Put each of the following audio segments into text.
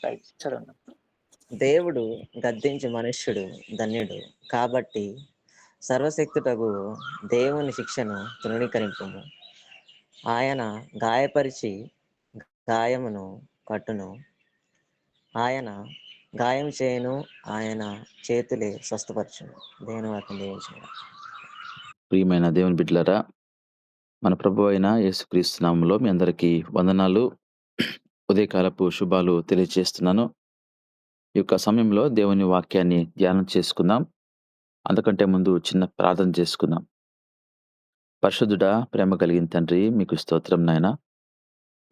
Right. చదవండి. దేవుడు గద్దించు మనుష్యుడు ధన్యుడు. కాబట్టి సర్వశక్తుడగు దేవుని శిక్షను తృణీకరింపుము. ఆయన గాయపరిచి గాయమును కట్టును. ఆయన గాయం చేయను. ఆయన చేతులే స్వస్థపరచును. దేవుని వాక్యం దీవించును. ప్రియమైన దేవుని బిడ్డలారా, మన ప్రభు అయిన యేసుక్రీస్తు నామములో మీ అందరికీ వందనాలు, ఉదయకాలపు శుభాలు తెలియజేస్తున్నాను. ఈ యొక్క సమయంలో దేవుని వాక్యాన్ని ధ్యానం చేసుకుందాం. అందుకంటే ముందు చిన్న ప్రార్థన చేసుకుందాం. పరిశుద్ధుడా, ప్రేమ కలిగిన తండ్రి, మీకు స్తోత్రం నాయనా.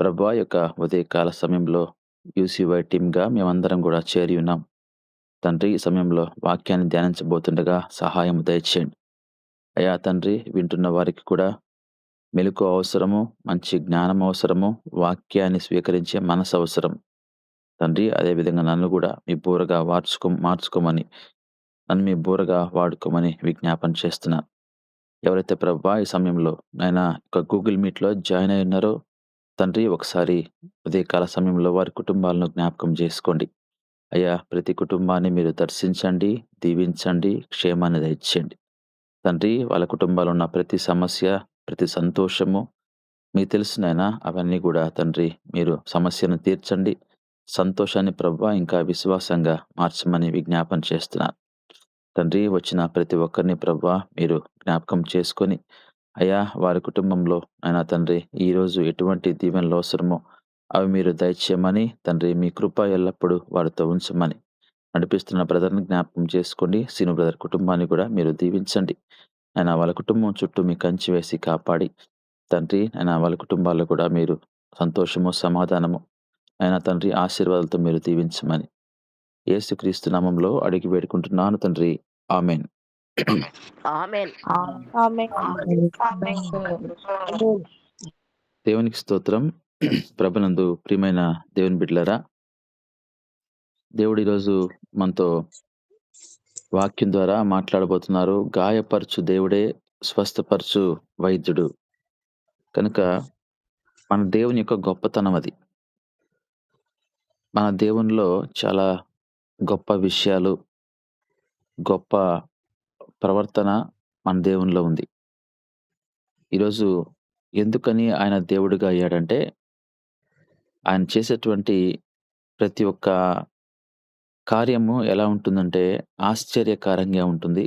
ప్రభువా, యొక్క ఉదయకాల సమయంలో యూసీవై టీమ్‌గా మేమందరం కూడా చేరి ఉన్నాం. తండ్రి, ఈ సమయంలో వాక్యాన్ని ధ్యానించబోతుండగా సహాయం దయచేయండి. అయ్యా తండ్రి, వింటున్న వారికి కూడా మెలకువ అవసరము, మంచి జ్ఞానం అవసరము, వాక్యాన్ని స్వీకరించే మనసు అవసరం. తండ్రి, అదేవిధంగా నన్ను కూడా మీ బూరగా మార్చుకోమని, నన్ను మీ బూరగా వాడుకోమని విజ్ఞాపన చేస్తున్నాను. ఎవరైతే ప్రభువా ఈ సమయంలో నాయనా గూగుల్ మీట్‌లో జాయిన్ అయి ఉన్నారో తండ్రి, ఒకసారి ఉదయకాల సమయంలో వారి కుటుంబాలను జ్ఞాపకం చేసుకోండి. అయ్యా, ప్రతి కుటుంబాన్ని మీరు దర్శించండి, దీవించండి, క్షేమాన్ని దయచేయండి. తండ్రి, వాళ్ళ కుటుంబాల్లో ఉన్న ప్రతి సమస్య, ప్రతి సంతోషము మీకు తెలుసు నాయనా. అవన్నీ కూడా తండ్రి మీరు సమస్యను తీర్చండి. సంతోషాన్ని ప్రభువా ఇంకా విశ్వాసంగా మార్చమని విజ్ఞాపన చేస్తున్నాను. తండ్రి, వచ్చిన ప్రతి ఒక్కరిని ప్రభువా మీరు జ్ఞాపకం చేసుకొని అయ్యా వారి కుటుంబంలో అయినా తండ్రి ఈరోజు ఎటువంటి దీవెనలు అవసరమో అవి మీరు దయచేయమని తండ్రి మీ కృప ఎల్లప్పుడూ వారితో ఉంచమని నడిపిస్తున్న బ్రదర్ని జ్ఞాపకం చేసుకోండి. సీను బ్రదర్ కుటుంబాన్ని కూడా మీరు దీవించండి. ఆయన వాళ్ళ కుటుంబం చుట్టూ మీ కంచి వేసి కాపాడి తండ్రి ఆయన వాళ్ళ కుటుంబాల్లో కూడా మీరు సంతోషము, సమాధానము ఆయన తండ్రి ఆశీర్వాదాలతో మీరు దీవించమని యేసుక్రీస్తు నామంలో అడిగి వేడుకుంటున్నాను తండ్రి. ఆమెన్. ఆమేన్. దేవునికి స్తోత్రం. ప్రభునందు ప్రియమైన దేవుని బిడ్డలారా, దేవుడు ఈరోజు మనతో వాక్యం ద్వారా మాట్లాడబోతున్నారు. గాయపరచు దేవుడే స్వస్థపరచు వైద్యుడు. కనుక మన దేవుని యొక్క గొప్పతనం అది. మన దేవునిలో చాలా గొప్ప విషయాలు, గొప్ప ప్రవర్తన మన దేవునిలో ఉంది. ఈరోజు ఎందుకని ఆయన దేవుడిగా అయ్యాడంటే, ఆయన చేసేటువంటి ప్రతి ఒక్క కార్యము ఎలా ఉంటుందంటే ఆశ్చర్యకరంగా ఉంటుంది.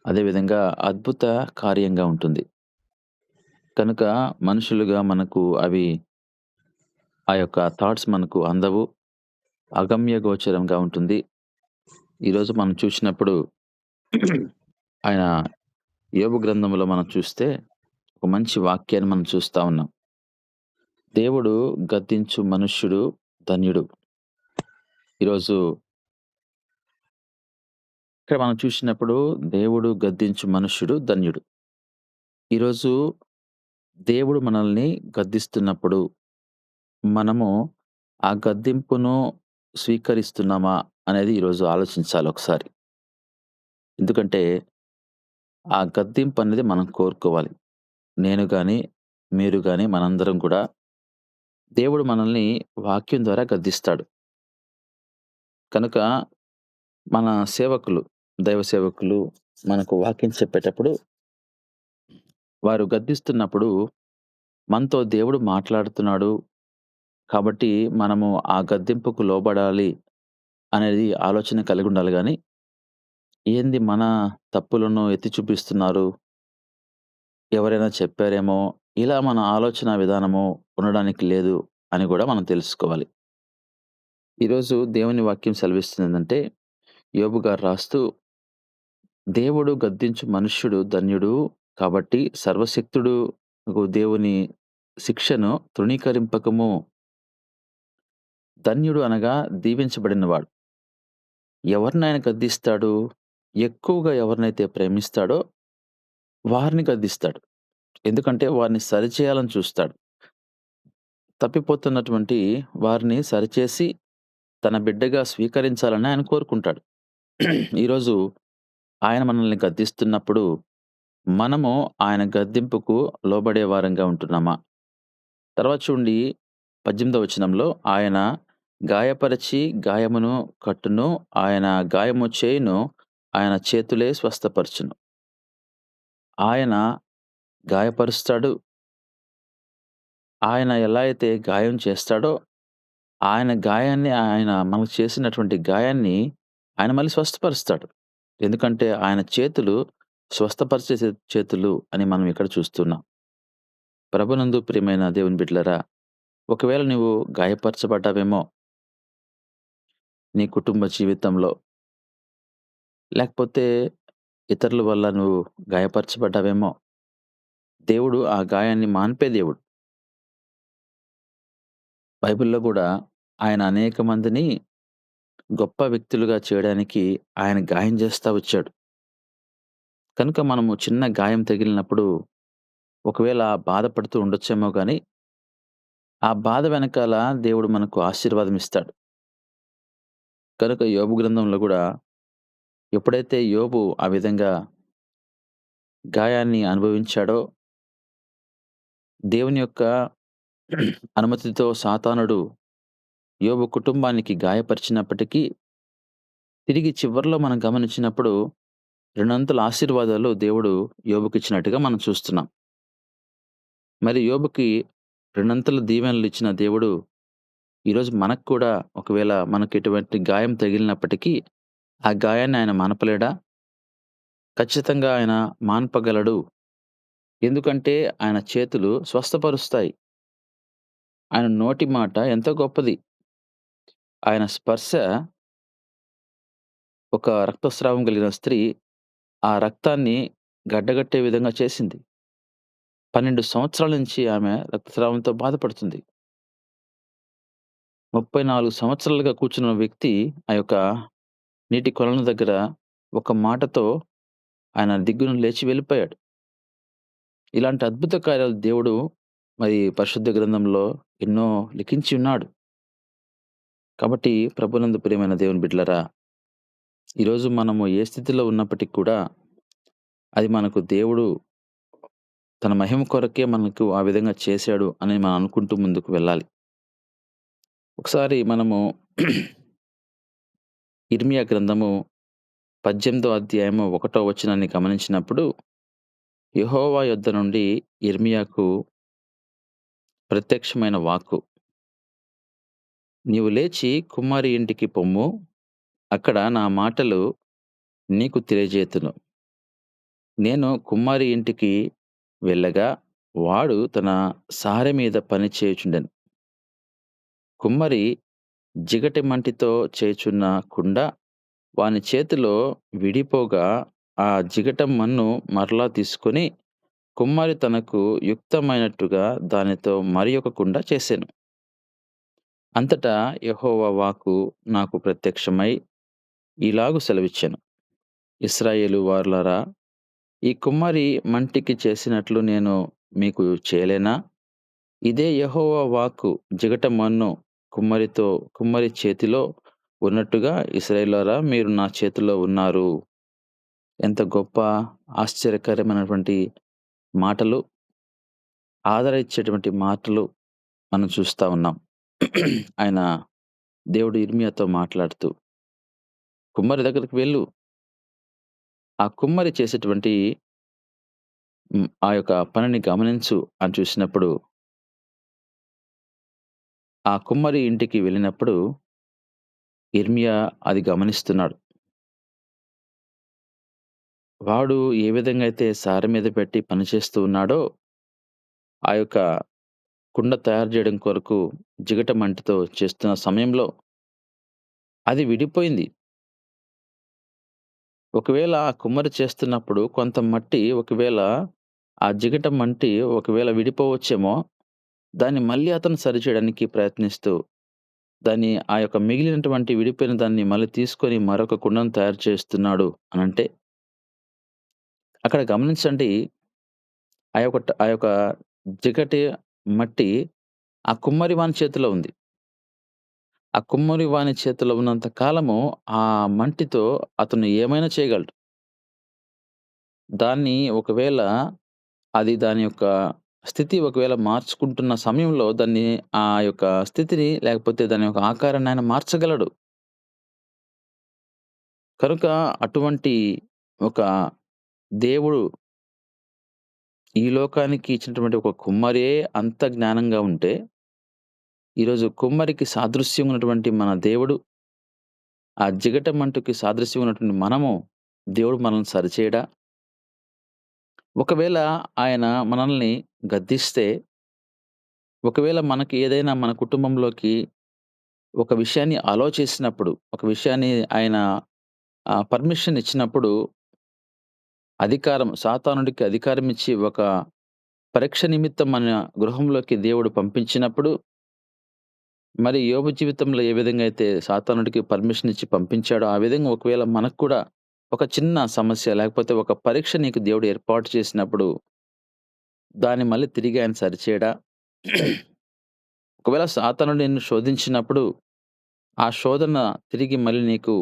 అదేవిధంగా అద్భుత కార్యంగా ఉంటుంది. కనుక మనుషులుగా మనకు అవి ఆ యొక్క థాట్స్ మనకు అందవు. అగమ్య గోచరంగా ఉంటుంది. ఈరోజు మనం చూసినప్పుడు ఆయన యోబు గ్రంథంలో మనం చూస్తే ఒక మంచి వాక్యాన్ని మనం చూస్తా ఉన్నాం. దేవుడు గద్దించు మనుష్యుడు ధన్యుడు. ఈరోజు ఇక్కడ మనం చూసినప్పుడు దేవుడు గద్దించు మనుష్యుడు ధన్యుడు. ఈరోజు దేవుడు మనల్ని గద్దిస్తున్నప్పుడు మనము ఆ గద్దింపును స్వీకరిస్తున్నామా అనేది ఈరోజు ఆలోచించాలి ఒకసారి. ఎందుకంటే ఆ గద్దింపు అనేది మనం కోరుకోవాలి. నేను గాని, మీరు గాని మనందరం కూడా దేవుడు మనల్ని వాక్యం ద్వారా గద్దిస్తాడు. కనుక మన సేవకులు, దైవ సేవకులు మనకు వాక్యం చెప్పేటప్పుడు వారు గద్దిస్తున్నప్పుడు మనతో దేవుడు మాట్లాడుతున్నాడు కాబట్టి మనము ఆ గద్దింపుకు లోబడాలి అనేది ఆలోచన కలిగి ఉండాలి గాని, ఏంది మన తప్పులను ఎత్తి చూపిస్తున్నారు, ఎవరైనా చెప్పారేమో, ఇలా మన ఆలోచన విధానము ఉండడానికి లేదు అని కూడా మనం తెలుసుకోవాలి. ఈరోజు దేవుని వాక్యం సెలవిస్తుంది ఏందంటే, యోబు గారు రాస్తూ, దేవుడు గద్దించు మనుష్యుడు ధన్యుడు. కాబట్టి సర్వశక్తుడు దేవుని శిక్షను తృణీకరింపకము. ధన్యుడు అనగా దీవించబడినవాడు. ఎవరినైనా గద్దిస్తాడు? ఎక్కువగా ఎవరినైతే ప్రేమిస్తాడో వారిని గద్దిస్తాడు. ఎందుకంటే వారిని సరిచేయాలని చూస్తాడు. తప్పిపోతున్నటువంటి వారిని సరిచేసి తన బిడ్డగా స్వీకరించాలని ఆయన కోరుకుంటాడు. ఈరోజు ఆయన మనల్ని గద్దిస్తున్నప్పుడు మనము ఆయన గద్దింపుకు లోబడే వారంగా ఉంటున్నామా? తర్వాత చూడండి 18వ వచనంలో ఆయన గాయపరచి గాయమును కట్టును. ఆయన గాయము చేయును. ఆయన చేతులే స్వస్థపరచును. ఆయన గాయపరుస్తాడు. ఆయన ఎలా అయితే గాయం చేస్తాడో, ఆయన మనకు చేసినటువంటి గాయాన్ని ఆయన మళ్ళీ స్వస్థపరుస్తాడు. ఎందుకంటే ఆయన చేతులు స్వస్థపరిచే చేతులు అని మనం ఇక్కడ చూస్తున్నాం. ప్రభునందు ప్రియమైన దేవుని బిడ్డలారా, ఒకవేళ నువ్వు గాయపరచబడ్డావేమో నీ కుటుంబ జీవితంలో, లేకపోతే ఇతరుల వల్ల నువ్వు గాయపరచబడ్డావేమో, దేవుడు ఆ గాయాన్ని మాన్పే దేవుడు. బైబిల్‌లో గూడా ఆయన అనేక మందిని గొప్ప వ్యక్తులుగా చేయడానికి ఆయన గాయం చేస్తా వచ్చాడు. కనుక మనము చిన్న గాయం తగిలినప్పుడు ఒకవేళ బాధపడుతూ ఉండొచ్చేమో గానీ, ఆ బాధ వెనకాల దేవుడు మనకు ఆశీర్వాదం ఇస్తాడు. కనుక యోబు గ్రంథంలో గూడా ఎప్పుడైతే యోబు ఆ విధంగా గాయాన్ని అనుభవించాడో, దేవుని యొక్క అనుమతితో సాతానుడు యోబు కుటుంబానికి గాయపరిచినప్పటికీ, తిరిగి చివర్లో మనం గమనించినప్పుడు రెండంతల ఆశీర్వాదాలు దేవుడు యోబుకిచ్చినట్టుగా మనం చూస్తున్నాం. మరి యోబుకి రెండంతల దీవెనలు ఇచ్చిన దేవుడు ఈరోజు మనకు కూడా ఒకవేళ మనకు ఎటువంటి గాయం తగిలినప్పటికీ, ఆ గాయాన్ని ఆయన మాన్పలేడా? ఖచ్చితంగా ఆయన మాన్పగలడు. ఎందుకంటే ఆయన చేతులు స్వస్థపరుస్తాయి. ఆయన నోటి మాట ఎంతో గొప్పది. ఆయన స్పర్శ ఒక రక్తస్రావం కలిగిన స్త్రీ ఆ రక్తాన్ని గడ్డగట్టే విధంగా చేసింది. 12 సంవత్సరాల నుంచి ఆమె రక్తస్రావంతో బాధపడుతుంది. 34 సంవత్సరాలుగా కూర్చున్న వ్యక్తి ఆ యొక్క నీటి కొలను దగ్గర ఒక మాటతో ఆయన దిగ్గున లేచి వెళ్ళిపోయాడు. ఇలాంటి అద్భుత కార్యాలు దేవుడు మరి పరిశుద్ధ గ్రంథంలో ఎన్నో లిఖించి ఉన్నాడు. కాబట్టి ప్రభునందు ప్రియమైన దేవుని బిడ్డలారా, ఈరోజు మనము ఏ స్థితిలో ఉన్నప్పటికి కూడా అది మనకు దేవుడు తన మహిమ కొరకే మనకు ఆ విధంగా చేశాడు అని మనం అనుకుంటూ ముందుకు వెళ్ళాలి. ఒకసారి మనము ఇర్మియా గ్రంథము 18వ అధ్యాయము 1వ వచనాన్ని గమనించినప్పుడు, యెహోవా యొద్ద నుండి యిర్మీయాకు ప్రత్యక్షమైన వాక్కు. నీవు లేచి కుమ్మరి ఇంటికి పొమ్ము, అక్కడ నా మాటలు నీకు తెలియజేతును. నేను కుమ్మరి ఇంటికి వెళ్ళగా వాడు తన సారె మీద పని చేయుచుండెను. కుమ్మరి జిగటి మంటితో చేయుచున్న కుండ వాని చేతిలో విడిపోగా ఆ జిగట మన్ను మరలా తీసుకొని కుమ్మరి తనకు యుక్తమైనట్టుగా దానితో మరి ఒక కుండ చేసెను. అంతటా యెహోవా వాక్కు నాకు ప్రత్యక్షమై ఇలాగు సెలవిచ్చెను. ఇశ్రాయేలు వారలారా, ఈ కుమ్మరి మంటికి చేసినట్లు నేను మీకు చేయలేనా? ఇదే యెహోవా వాక్కు. జిగట మన్ను కుమ్మరి చేతిలో ఉన్నట్టుగా ఇశ్రాయేలులారా మీరు నా చేతిలో ఉన్నారు. ఎంత గొప్ప ఆశ్చర్యకరమైనటువంటి మాటలు, ఆదర ఇచ్చేటువంటి మాటలు మనం చూస్తా ఉన్నాం. ఆయన దేవుడు యిర్మీయాతో మాట్లాడుతూ, కుమ్మరి దగ్గరికి వెళ్ళు. ఆ కుమ్మరి చేసేటువంటి ఆ యొక్క పనిని గమనించు అని చూసినప్పుడు, ఆ కుమ్మరి ఇంటికి వెళ్ళినప్పుడు యిర్మీయా అది గమనిస్తున్నాడు. వాడు ఏ విధంగా అయితే సారె మీద పెట్టి పనిచేస్తూ ఉన్నాడో, ఆ యొక్క కుండ తయారు చేయడం కొరకు జిగట మంటితో చేస్తున్న సమయంలో అది విడిపోయింది. ఒకవేళ ఆ కుమ్మరి చేస్తున్నప్పుడు కొంత మట్టి ఒకవేళ ఆ జిగట మంటి ఒకవేళ విడిపోవచ్చేమో, దాన్ని మళ్ళీ అతను సరిచేయడానికి ప్రయత్నిస్తూ, దాన్ని ఆ యొక్క మిగిలినటువంటి విడిపోయిన దాన్ని మళ్ళీ తీసుకొని మరొక కుండను తయారు చేస్తున్నాడు అనంటే, అక్కడ గమనించండి ఆ యొక్క జిగటి మట్టి ఆ కుమ్మరి వాని చేతిలో ఉంది. ఆ కుమ్మరి వాని చేతిలో ఉన్నంత కాలము ఆ మంటితో అతను ఏమైనా చేయగలడు. దాన్ని ఒకవేళ అది దాని యొక్క స్థితి ఒకవేళ మార్చుకుంటున్న సమయంలో దాన్ని ఆ యొక్క స్థితిని లేకపోతే దాని యొక్క ఆకారాన్ని ఆయన మార్చగలడు. కనుక అటువంటి ఒక దేవుడు ఈ లోకానికి ఇచ్చినటువంటి ఒక కుమ్మరే అంత జ్ఞానంగా ఉంటే, ఈరోజు కుమ్మరికి సాదృశ్యం ఉన్నటువంటి మన దేవుడు, ఆ జిగటమంటుకి సాదృశ్యం ఉన్నటువంటి మనము, దేవుడు మనల్ని సరిచేయడా? ఒకవేళ ఆయన మనల్ని గద్దిస్తే, ఒకవేళ మనకి ఏదైనా మన కుటుంబంలోకి ఒక విషయాన్ని అలో చేసినప్పుడు, ఒక విషయాన్ని ఆయన పర్మిషన్ ఇచ్చినప్పుడు, సాతానుడికి అధికారం ఇచ్చి ఒక పరీక్ష నిమిత్తం మన గృహంలోకి దేవుడు పంపించినప్పుడు, మరి యోబు జీవితంలో ఏ విధంగా అయితే సాతానుడికి పర్మిషన్ ఇచ్చి పంపించాడో, ఆ విధంగా ఒకవేళ మనకు కూడా ఒక చిన్న సమస్య లేకపోతే ఒక పరీక్ష నీకు దేవుడు ఏర్పాటు చేసినప్పుడు, దాన్ని మళ్ళీ తిరిగి ఆయన సరిచేయడా? ఒకవేళ సాతానుడు నిన్ను శోధించినప్పుడు, ఆ శోధన తిరిగి మళ్ళీ నీకు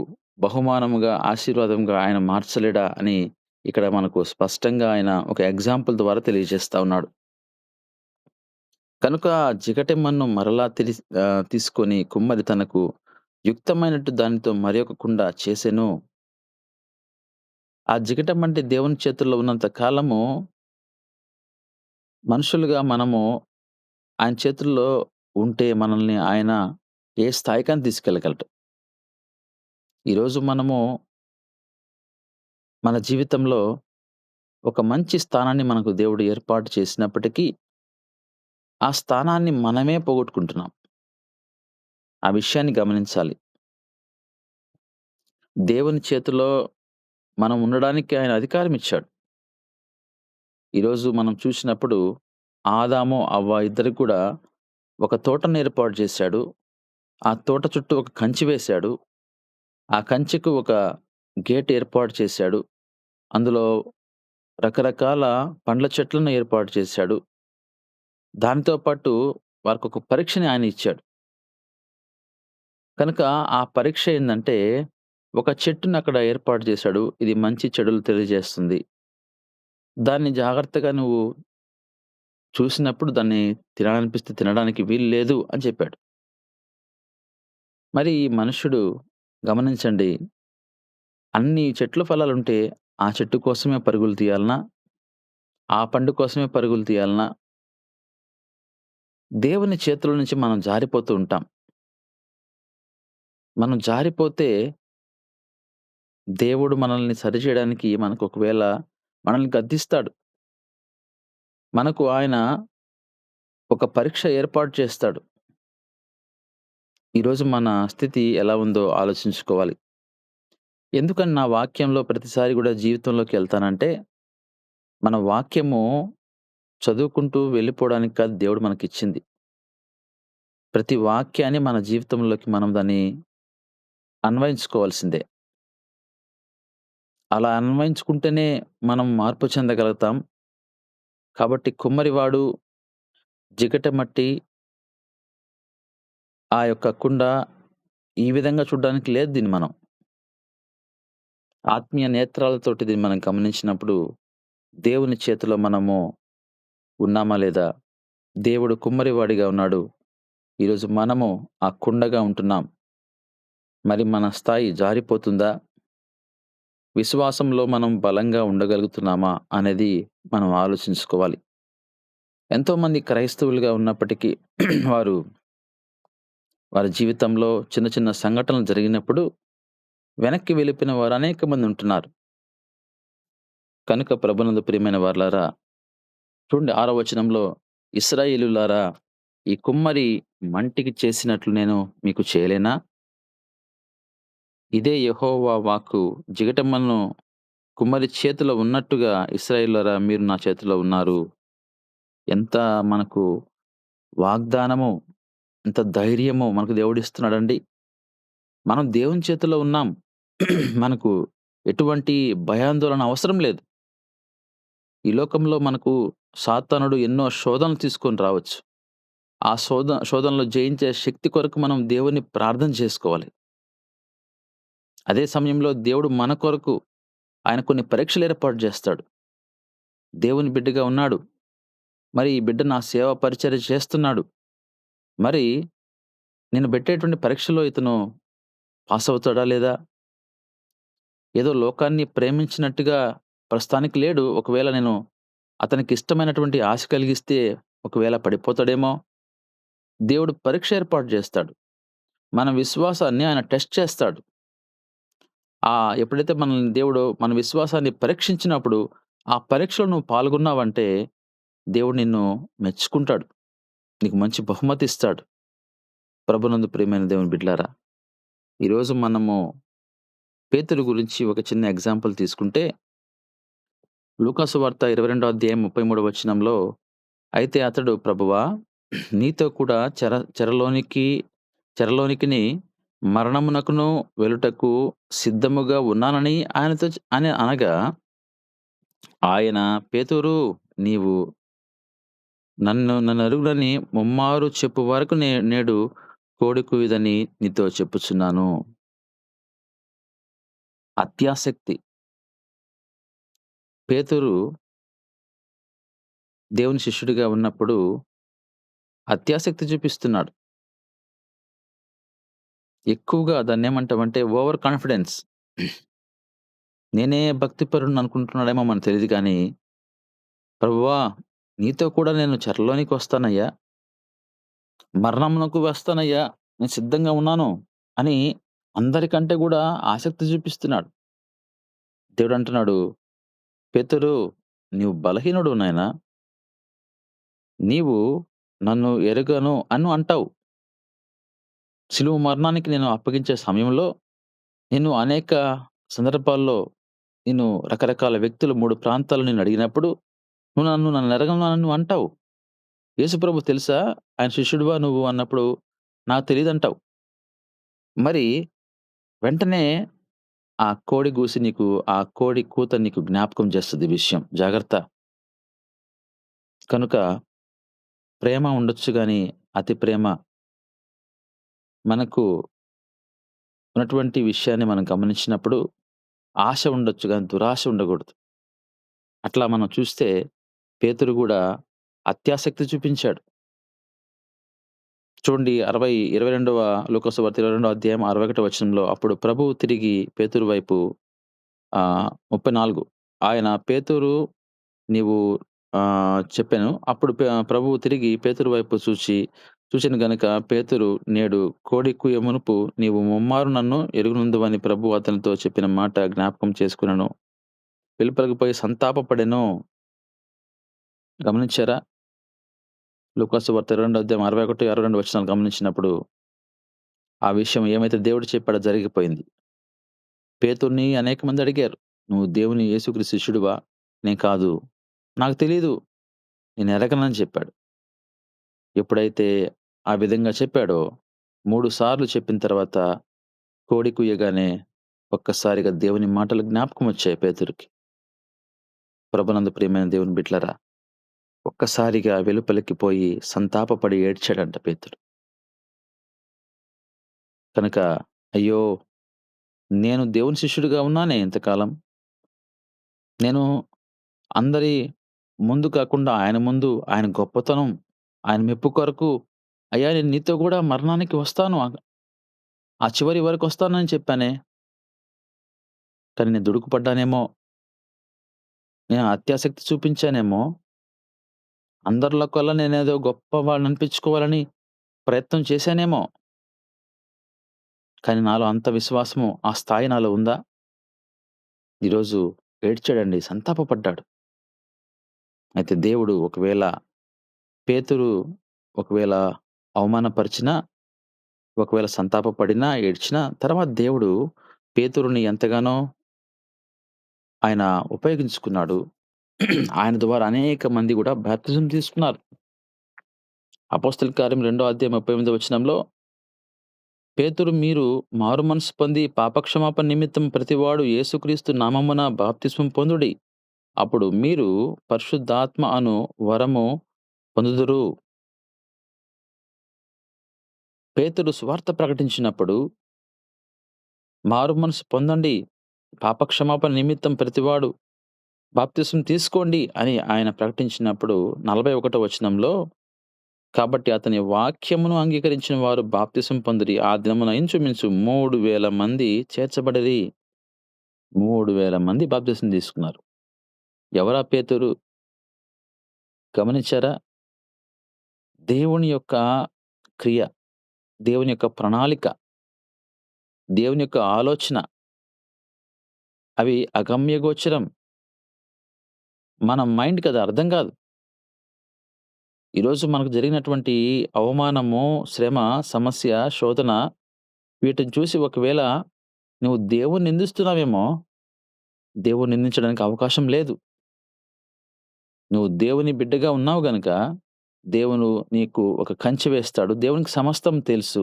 బహుమానముగా, ఆశీర్వాదంగా ఆయన మార్చలేడా అని ఇక్కడ మనకు స్పష్టంగా ఆయన ఒక ఎగ్జాంపుల్ ద్వారా తెలియజేస్తా ఉన్నాడు. కనుక ఆ జిగటెమ్మను మరలా తీసుకొని కుమ్మరి తనకు యుక్తమైనట్టు దానితో మరొక కుండ చేసెను. ఆ జిగటమంటే దేవుని చేతుల్లో ఉన్నంత కాలము మనుషులుగా మనము ఆయన చేతుల్లో ఉంటే మనల్ని ఆయన ఏ స్థాయికైనా తీసుకెళ్ళగలడు. ఈరోజు మనము మన జీవితంలో ఒక మంచి స్థానాన్ని మనకు దేవుడు ఏర్పాటు చేసినప్పటికీ, ఆ స్థానాన్ని మనమే పోగొట్టుకుంటున్నాం. ఆ విషయాన్ని గమనించాలి. దేవుని చేతిలో మనం ఉండడానికి ఆయన అధికారం ఇచ్చాడు. ఈరోజు మనం చూసినప్పుడు ఆదాము, అవ్వ ఇద్దరికి కూడా ఒక తోటను ఏర్పాటు చేశాడు. ఆ తోట చుట్టూ ఒక కంచె వేశాడు. ఆ కంచెకు ఒక గేట్ ఏర్పాటు చేశాడు. అందులో రకరకాల పండ్ల చెట్లను ఏర్పాటు చేశాడు. దానితో పాటు వారికొక పరీక్షని ఆయన ఇచ్చాడు. కనుక ఆ పరీక్ష ఏందంటే, ఒక చెట్టుని అక్కడ ఏర్పాటు చేశాడు. ఇది మంచి చెడులు తెలియజేస్తుంది. దాన్ని జాగ్రత్తగా నువ్వు చూసినప్పుడు దాన్ని తినాలనిపిస్తే తినడానికి వీలు లేదు అని చెప్పాడు. మరి ఈ మనుష్యుడు గమనించండి, అన్ని చెట్ల ఫలాలుంటే ఆ చెట్టు కోసమే పరుగులు తీయాలనా? ఆ పండు కోసమే పరుగులు తీయాలనా? దేవుని చేతుల నుంచి మనం జారిపోతూ ఉంటాం. మనం జారిపోతే దేవుడు మనల్ని సరిచేయడానికి మనకు ఒకవేళ మనల్ని గద్దిస్తాడు. మనకు ఆయన ఒక పరీక్ష ఏర్పాటు చేస్తాడు. ఈరోజు మన స్థితి ఎలా ఉందో ఆలోచించుకోవాలి. ఎందుకని నా వాక్యంలో ప్రతిసారి గూడా జీవితంలోకి ఎళ్తానంటే, మన వాక్యము చదువుకుంటూ వెళ్ళిపోవడానికి కాదు దేవుడు మనకిచ్చింది. ప్రతి వాక్యాన్ని మన జీవితంలోకి మనం దాన్ని అన్వయించుకోవాల్సిందే. అలా అన్వయించుకుంటేనే మనం మార్పు చెందగలుగుతాం. కాబట్టి కుమ్మరివాడు జిగటమట్టి ఆ యొక్క కుండ ఈ విధంగా చూడ్డానికి లేదు దీన్ని మనం. ఆత్మీయ నేత్రాలతోటి దీన్ని మనం గమనించినప్పుడు, దేవుని చేతిలో మనము ఉన్నామా లేదా? దేవుడు కుమ్మరివాడిగా ఉన్నాడు. ఈరోజు మనము ఆ కుండగా ఉంటున్నాం. మరి మన స్థాయి జారిపోతుందా? విశ్వాసంలో మనం బలంగా ఉండగలుగుతున్నామా? అనేది మనం ఆలోచించుకోవాలి. ఎంతోమంది క్రైస్తవులుగా ఉన్నప్పటికీ వారు వారి జీవితంలో చిన్న చిన్న సంఘటనలు జరిగినప్పుడు వెనక్కి వెళ్ళిపోయిన వారు అనేక మంది ఉంటున్నారు. కనుక ప్రభునందు ప్రియమైన వారలారా, చూడండి 6వ వచనంలో, ఇశ్రాయేలులారా, ఈ కుమ్మరి మంటికి చేసినట్లు నేను మీకు చేయలేనా? ఇదే యెహోవా వాక్కు, జిగటమ్మను కుమ్మరి చేతిలో ఉన్నట్టుగా ఇశ్రాయేలులారా మీరు నా చేతిలో ఉన్నారు. ఎంత మనకు వాగ్దానము, ఎంత ధైర్యము మనకు దేవుడిస్తున్నాడండి. మనం దేవుని చేతిలో ఉన్నాం. మనకు ఎటువంటి భయాందోళన అవసరం లేదు. ఈ లోకంలో మనకు సాతానుడు ఎన్నో శోధనలు తీసుకొని రావచ్చు. ఆ శోధనలో జయించే శక్తి కొరకు మనం దేవుని ప్రార్థన చేసుకోవాలి. అదే సమయంలో దేవుడు మన కొరకు ఆయన కొన్ని పరీక్షలు ఏర్పాటు చేస్తాడు. దేవుని బిడ్డగా ఉన్నాడు. మరి ఈ బిడ్డ నా సేవ పరిచర్య చేస్తున్నాడు. మరి నేను పెట్టేటువంటి పరీక్షలో ఇతను పాస్ అవుతాడా లేదా? ఏదో లోకాన్ని ప్రేమించినట్టుగా ప్రస్తుతానికి లేడు. ఒకవేళ నేను అతనికి ఇష్టమైనటువంటి ఆశ కలిగిస్తే ఒకవేళ పడిపోతాడేమో! దేవుడు పరీక్ష ఏర్పాటు చేస్తాడు. మన విశ్వాసాన్ని ఆయన టెస్ట్ చేస్తాడు. ఎప్పుడైతే మనల్ని దేవుడు మన విశ్వాసాన్ని పరీక్షించినప్పుడు, ఆ పరీక్షలో నువ్వు పాల్గొన్నావంటే దేవుడు నిన్ను మెచ్చుకుంటాడు. నీకు మంచి బహుమతి ఇస్తాడు. ప్రభునందు ప్రియమైన దేవుని బిడ్డలారా, ఈరోజు మనము పేతురు గురించి ఒక చిన్న ఎగ్జాంపుల్ తీసుకుంటే, లూకాసు వార్త 22 అధ్యాయం 33 వచనంలో, అయితే అతడు ప్రభువా నీతో కూడా చెరలోనికిని మరణమునకును వెళ్ళుటకు సిద్ధముగా ఉన్నానని అని అనగా, ఆయన పేతురు నీవు నన్నెరుగునని ముమ్మారు చెప్పు వరకు నేడు కోడి కూయుదని నీతో చెప్పుచున్నాను. అత్యాసక్తి. పేతురు దేవుని శిష్యుడిగా ఉన్నప్పుడు అత్యాసక్తి చూపిస్తున్నాడు. ఎక్కువగా దాన్నేమంటామంటే ఓవర్ కాన్ఫిడెన్స్. నేనే భక్తిపరుడిని అనుకుంటున్నాడేమో మనకు తెలీదు గానీ, ప్రభువా నీతో కూడా నేను చెరలోనికి వస్తానయ్యా, మరణమునకు వస్తానయ్యా, నేను సిద్ధంగా ఉన్నాను అని అందరికంటే గూడా ఆసక్తి చూపిస్తున్నాడు. దేవుడంటున్నాడు, పేతురు నీవు బలహీనుడు నాయనా. నీవు నన్ను ఎరుగను అంటావు. శిలువ మరణానికి నేను అప్పగించే సమయంలో నేను అనేక సందర్భాల్లో రకరకాల వ్యక్తులు 3 ప్రాంతాల్లో నిన్నడిగినప్పుడు నన్నెరగను అంటావు. యేసుప్రభు తెలుసా? ఆయన శిష్యుడివా నువ్వు అన్నప్పుడు నాకు తెలీదంటావు. మరి వెంటనే ఆ కోడి కూత నీకు జ్ఞాపకం చేస్తది ఈ విషయం. జాగ్రత్త. కనుక ప్రేమ ఉండొచ్చు గానీ, అతి ప్రేమ మనకు ఉన్నటువంటి విషయాన్ని మనం గమనించినప్పుడు ఆశ ఉండొచ్చు గానీ, దురాశ ఉండకూడదు. అట్లా మనం చూస్తే పేతురు గూడా అత్యాసక్తి చూపించాడు. చూడండి 22వ లూకాసు వార్త 22వ అధ్యాయం 61వ వచనంలో, అప్పుడు ప్రభువు తిరిగి పేతురు వైపు 34 ఆయన పేతురు నీవు చెప్పాను. అప్పుడు ప్రభువు తిరిగి పేతురు వైపు చూచెను గనుక పేతురు నేడు కోడి కూయ మునుపు నీవు ముమ్మారు నన్ను ఎరుగునందువని ప్రభువు అతనితో చెప్పిన మాట జ్ఞాపకం చేసుకొనెను. వెలుపలకు పోయి సంతాపపడెను. గమనించారా? లూకాసు వార్త 22వ అధ్యాయం 61, 62 వచనాలు గమనించినప్పుడు ఆ విషయం ఏమైతే దేవుడు చెప్పాడో జరిగిపోయింది. పేతురుని అనేక మంది అడిగారు, "నువ్వు దేవుని యేసుక్రీస్తు శిష్యుడివా?" "నేను కాదు. నాకు తెలీదు. నేను ఎరగనని" చెప్పాడు. ఎప్పుడైతే ఆ విధంగా చెప్పాడో 3 సార్లు చెప్పిన తర్వాత కోడి కూయగానే ఒక్కసారిగా దేవుని మాటలు జ్ఞాపకం వచ్చాయి పేతురుకి. ప్రభునందు ప్రియమైన దేవుని బిడ్డలారా, ఒక్కసారిగా వెలుపలికి పోయి సంతాపపడి ఏడ్చాడంట పేతురు. కనుక అయ్యో! నేను దేవుని శిష్యుడిగా ఉన్నానే ఇంతకాలం. నేను అందరి ముందు కాకుండా ఆయన ముందు, ఆయన గొప్పతనం, ఆయన మెప్పు కొరకు, అయ్యా నేను నీతో కూడా మరణానికి వస్తాను. ఆ చివరి వరకు వస్తానని చెప్పానే. కానీ నేను దుడుకుపడ్డానేమో, నేను అత్యాసక్తి చూపించానేమో, అందరిలో కల్లా నేనేదో గొప్పవాడిని అనిపించుకోవాలని ప్రయత్నం చేశానేమో. కానీ నాలో అంత విశ్వాసము, ఆ స్థాయి నాలో ఉందా? ఈరోజు ఏడ్చాడండి, సంతాపపడ్డాడు. అయితే దేవుడు పేతురు ఒకవేళ అవమానపరిచినా, ఒకవేళ సంతాపపడినా, ఏడ్చినా తర్వాత దేవుడు పేతురుని ఎంతగానో ఆయన ఉపయోగించుకున్నాడు. ఆయన ద్వారా అనేక మంది గూడా బాప్తిజం తీసుకున్నారు. అపోస్తలుల కార్యం 2వ అధ్యాయం 38వ వచనంలో, పేతురు మీరు మారుమనసు పొంది పాపక్షమాపణ నిమిత్తం ప్రతివాడు యేసుక్రీస్తు నామమున బాప్తిస్మం పొందుడి. అప్పుడు మీరు పరిశుద్ధాత్మ అను వరము పొందుదురు. పేతురు సువార్త ప్రకటించినప్పుడు మారుమనసు పొందండి, పాపక్షమాపణ నిమిత్తం ప్రతివాడు బాప్తిస్మం తీసుకోండి అని ఆయన ప్రకటించినప్పుడు 41వ వచనంలో, కాబట్టి అతని వాక్యమును అంగీకరించిన వారు బాప్తిసం పొందిరి. ఆ దినమున ఇంచుమించు 3,000 మంది చేర్చబడిరి. 3,000 మంది బాప్తిసం తీసుకున్నారు. ఎవరా పేతురు? గమనించారా? దేవుని యొక్క క్రియ, దేవుని యొక్క ప్రణాళిక, దేవుని యొక్క ఆలోచన అవి అగమ్యగోచరం. మన మైండ్‌కి అది అర్థం కాదు. ఈరోజు మనకు జరిగినటువంటి అవమానము, శ్రమ, సమస్య, శోధన వీటిని చూసి ఒకవేళ నువ్వు దేవుణ్ణి నిందిస్తున్నావేమో, దేవుణ్ణి నిందించడానికి అవకాశం లేదు. నువ్వు దేవుని బిడ్డగా ఉన్నావు గనక, దేవుడు నీకు ఒక కంచె వేస్తాడు. దేవునికి సమస్తం తెలుసు.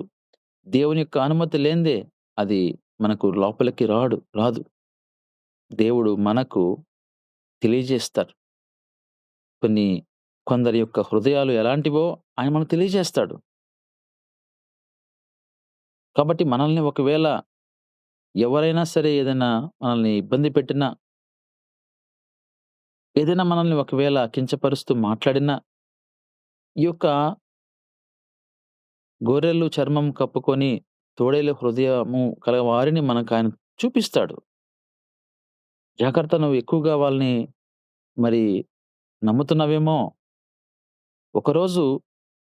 దేవుని యొక్క అనుమతి లేనిదే అది మనకు లోపలికి రాదు. దేవుడు మనకు తెలియజేస్తాడు. కొందరి యొక్క హృదయాలు ఎలాంటివో ఆయన మనకు తెలియజేస్తాడు. కాబట్టి మనల్ని ఒకవేళ ఎవరైనా సరే ఏదైనా మనల్ని ఇబ్బంది పెట్టినా, ఏదైనా మనల్ని ఒకవేళ కించపరుస్తూ మాట్లాడినా, ఈ యొక్క గొర్రెలు చర్మం కప్పుకొని తోడేలు హృదయము కలవారిని మనకాయన చూపిస్తాడు. జాగ్రత్త, నువ్వు ఎక్కువగా వాళ్ళని మరి నమ్ముతున్నావేమో! ఒకరోజు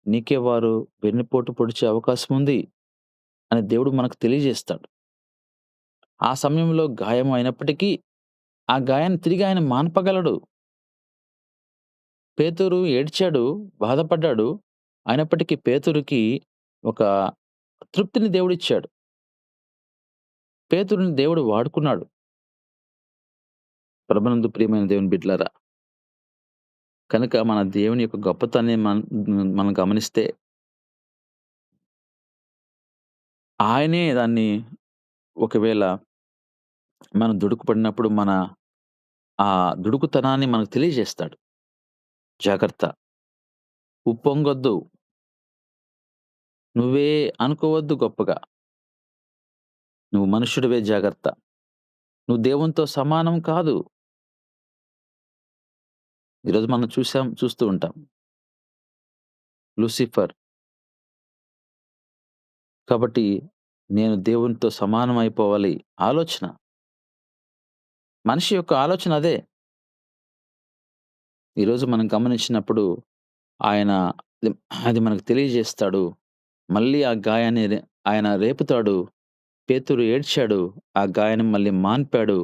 నీకే వారు వెన్నుపోటు పొడిచే అవకాశం ఉంది అని దేవుడు మనకు తెలియజేస్తాడు. ఆ సమయంలో గాయం అయినప్పటికీ, ఆ గాయాన్ని తిరిగి ఆయన మాన్పగలడు. పేతురు ఏడ్చాడు, బాధపడ్డాడు. అయినప్పటికీ పేతురుకి ఒక తృప్తిని దేవుడిచ్చాడు. పేతురుని దేవుడు వాడుకున్నాడు. ప్రభునందు ప్రియమైన దేవుని బిడ్డలారా, కనుక మన దేవుని యొక్క గొప్పతనాన్ని మనం గమనిస్తే, ఆయనే దాన్ని ఒకవేళ మనం దుడుకుపడినప్పుడు ఆ దుడుకుతనాన్ని మనకు తెలియజేస్తాడు. జాగ్రత్త, ఉప్పొంగొద్దు. నువ్వే అనుకోవద్దు గొప్పగా. నువ్వు మనుష్యుడివే జాగ్రత్త. నువ్వు దేవునితో సమానం కాదు. ఈరోజు మనం చూస్తూ ఉంటాం. లూసిఫర్. కాబట్టి నేను దేవునితో సమానం అయిపోవాలి ఆలోచన. మనిషి యొక్క ఆలోచన అదే. ఈరోజు మనం గమనించినప్పుడు ఆయన అది మనకు తెలియజేస్తాడు. మళ్ళీ ఆ గాయాన్ని ఆయన రేపుతాడు. పేతురు ఏడ్చాడు. ఆ గాయాన్ని మళ్ళీ మాన్పాడు.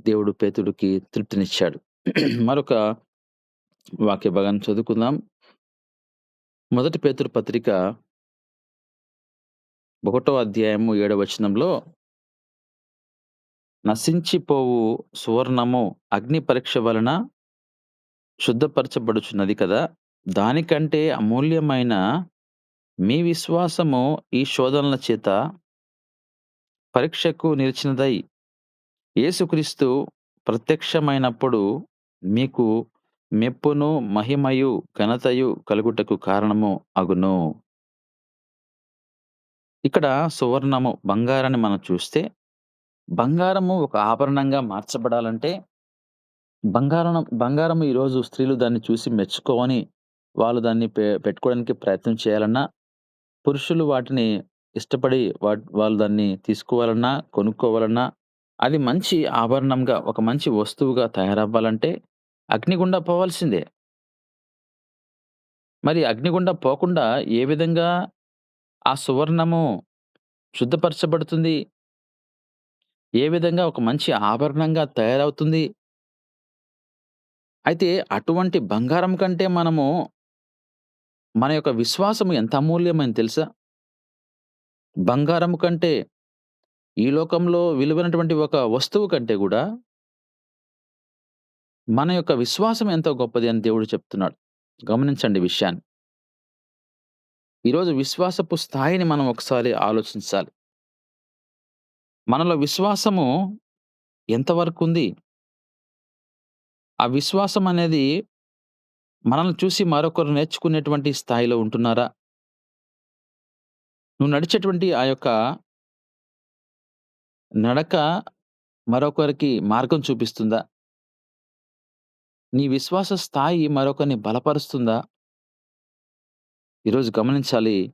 దేవుడు పేతురుకి తృప్తినిచ్చాడు. మరొక వాక్య భాగాన్ని చదువుకుందాం. మొదటి పేతురు పత్రిక 1వ అధ్యాయము 7వ వచనంలో, నశించిపోవు సువర్ణము అగ్ని పరీక్ష వలన శుద్ధపరచబడుచున్నది కదా! దానికంటే అమూల్యమైన మీ విశ్వాసము ఈ శోధనల చేత పరీక్షకు నిలిచినదై యేసుక్రీస్తు ప్రత్యక్షమైనప్పుడు మీకు మెప్పును, మహిమయు, ఘనతయు కలుగుటకు కారణము అగును. ఇక్కడ సువర్ణము, బంగారాన్ని మనం చూస్తే, బంగారము ఒక ఆభరణంగా మార్చబడాలంటే, బంగారం ఈరోజు స్త్రీలు దాన్ని చూసి మెచ్చుకోని వాళ్ళు దాన్ని పెట్టుకోవడానికి ప్రయత్నం చేయాలన్నా, పురుషులు వాటిని ఇష్టపడి వాళ్ళు దాన్ని తీసుకోవాలన్నా, కొనుక్కోవాలన్నా, అది మంచి ఆభరణంగా, ఒక మంచి వస్తువుగా తయారవ్వాలంటే అగ్నిగుండా పోవాల్సిందే. మరి అగ్నిగుండా పోకుండా ఏ విధంగా ఆ సువర్ణము శుద్ధపరచబడుతుంది? ఏ విధంగా ఒక మంచి ఆభరణంగా తయారవుతుంది? అయితే అటువంటి బంగారం కంటే మన యొక్క విశ్వాసము ఎంత అమూల్యమైనది తెలుసా? బంగారము కంటే, ఈ లోకంలో విలువైనటువంటి ఒక వస్తువు కంటే గూడా మన యొక్క విశ్వాసం ఎంతో గొప్పది అని దేవుడు చెప్తున్నాడు. గమనించండి ఈ విషయాన్ని. ఈరోజు విశ్వాసపు స్థాయిని మనం ఒకసారి ఆలోచించాలి. మనలో విశ్వాసము ఎంతవరకుంది? ఆ విశ్వాసం అనేది మనల్ని చూసి మరొకరు నేర్చుకునేటువంటి స్థాయిలో ఉంటున్నారా? నువ్వు నడిచేటువంటి ఆ యొక్క నడక మరొకరికి మార్గం చూపిస్తుందా? నీ విశ్వాస స్థాయి మరొకరిని బలపరుస్తుందా? ఈరోజు గమనించాలి.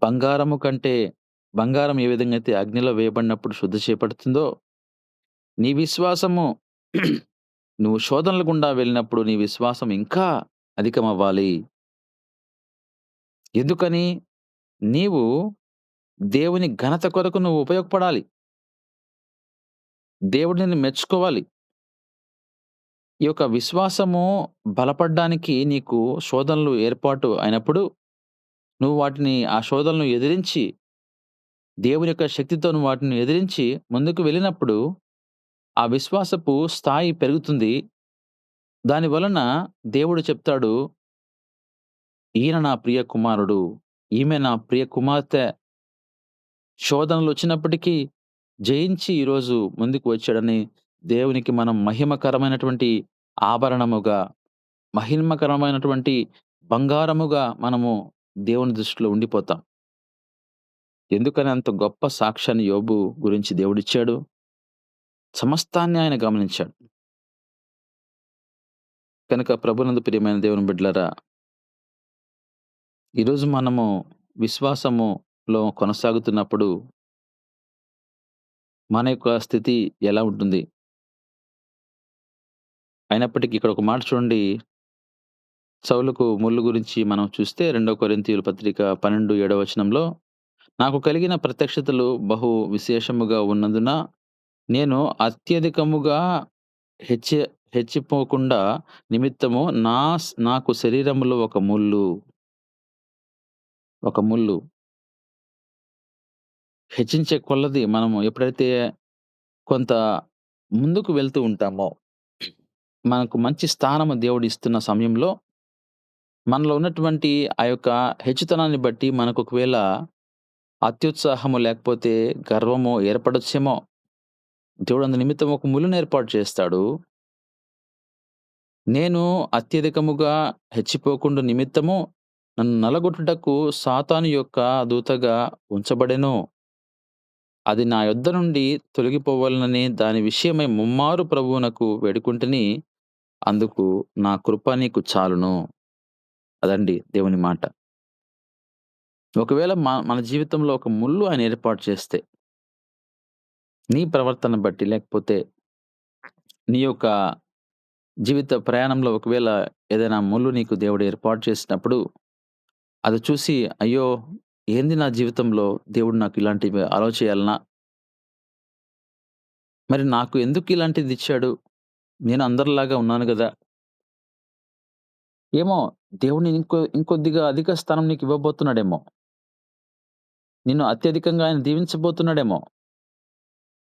బంగారము కంటే బంగారం ఏ విధంగా అయితే అగ్నిలో వేయబడినప్పుడు శుద్ధి చేయబడుతుందో, నీ విశ్వాసము నువ్వు శోధనల గుండా వెళ్ళినప్పుడు నీ విశ్వాసం ఇంకా అధికమవ్వాలి. ఎందుకని? నీవు దేవుని ఘనత కొరకు నువ్వు ఉపయోగపడాలి. దేవుడు నిన్ను మెచ్చుకోవాలి. ఈ యొక్క విశ్వాసము బలపడ్డానికి నీకు శోధనలు ఏర్పాటు అయినప్పుడు, నువ్వు వాటిని ఆ శోధనలను ఎదిరించి, దేవుని యొక్క శక్తితో నువ్వు వాటిని ఎదిరించి ముందుకు వెళ్ళినప్పుడు, ఆ విశ్వాసపు స్థాయి పెరుగుతుంది. దాని వలన దేవుడు చెప్తాడు, ఈయన నా ప్రియ కుమారుడు, ఈమె నా ప్రియ కుమార్తె. శోధనలొచ్చినప్పటికీ జయించి ఈరోజు ముందుకు వచ్చాడని దేవునికి మనం మహిమకరమైనటువంటి ఆభరణముగా, మహిమకరమైనటువంటి బంగారముగా మనము దేవుని దృష్టిలో ఉండిపోతాం. ఎందుకని అంత గొప్ప సాక్ష్యాన్ని యోబు గురించి దేవుడిచ్చాడు? సమస్తాన్ని ఆయన గమనించాడు. కనుక ప్రభునందు ప్రియమైన దేవుని బిడ్డలారా, ఈరోజు మనము విశ్వాసములో కొనసాగుతున్నప్పుడు మన యొక్క స్థితి ఎలా ఉంటుంది? అయినప్పటికీ ఇక్కడ ఒక మాట చూడండి. సౌలుకు ముల్లు గురించి మనం చూస్తే 2 కొరింథీయుల పత్రిక 12 వచనంలో, నాకు కలిగిన ప్రత్యక్షతలు బహు విశేషముగా ఉన్నందున నేను అత్యధికముగా హెచ్చి హెచ్చిపోకుండా నిమిత్తము నాకు శరీరములో ఒక ముల్లు హెచ్చించే కొలది మనము ఎప్పుడైతే కొంత ముందుకు వెళ్తూ ఉంటామో, మనకు మంచి స్థానము దేవుడు ఇస్తున్న సమయంలో, మనలో ఉన్నటువంటి ఆ యొక్క హెచ్చుతనాన్ని బట్టి మనకు ఒకవేళ అత్యుత్సాహము లేకపోతే గర్వము ఏర్పడొచ్చేమో. దేవుడు అందు నిమిత్తం ఒక ముల్లును ఏర్పాటు చేస్తాడు. నేను అత్యధికముగా హెచ్చిపోకుండా నిమిత్తము నన్ను నలగొట్టుటకు సాతాను యొక్క దూతగా ఉంచబడెను. అది నా యొద్ద నుండి తొలగిపోవాలనని దాని విషయమై ముమ్మారు ప్రభువునకు వేడుకుంటుని, అందుకు నా కృప నీకు చాలును. అదండి దేవుని మాట. ఒకవేళ మన జీవితంలో ఒక ముల్లు ఆయన ఏర్పాటు చేస్తే, నీ ప్రవర్తన బట్టి లేకపోతే నీ యొక్క జీవిత ప్రయాణంలో ఒకవేళ ఏదైనా ముల్లు నీకు దేవుడు ఏర్పాటు చేసినప్పుడు, అది చూసి అయ్యో! ఏంది నా జీవితంలో దేవుడు నాకు ఇలాంటివి అలౌ చేయాలనా? మరి నాకు ఎందుకు ఇలాంటిది ఇచ్చాడు? నేను అందరిలాగా ఉన్నాను గదా! ఏమో దేవుడు నేను ఇంకొద్దిగా అధిక స్థానం నీకు ఇవ్వబోతున్నాడేమో. నిన్ను అత్యధికంగా ఆయన దీవించబోతున్నాడేమో.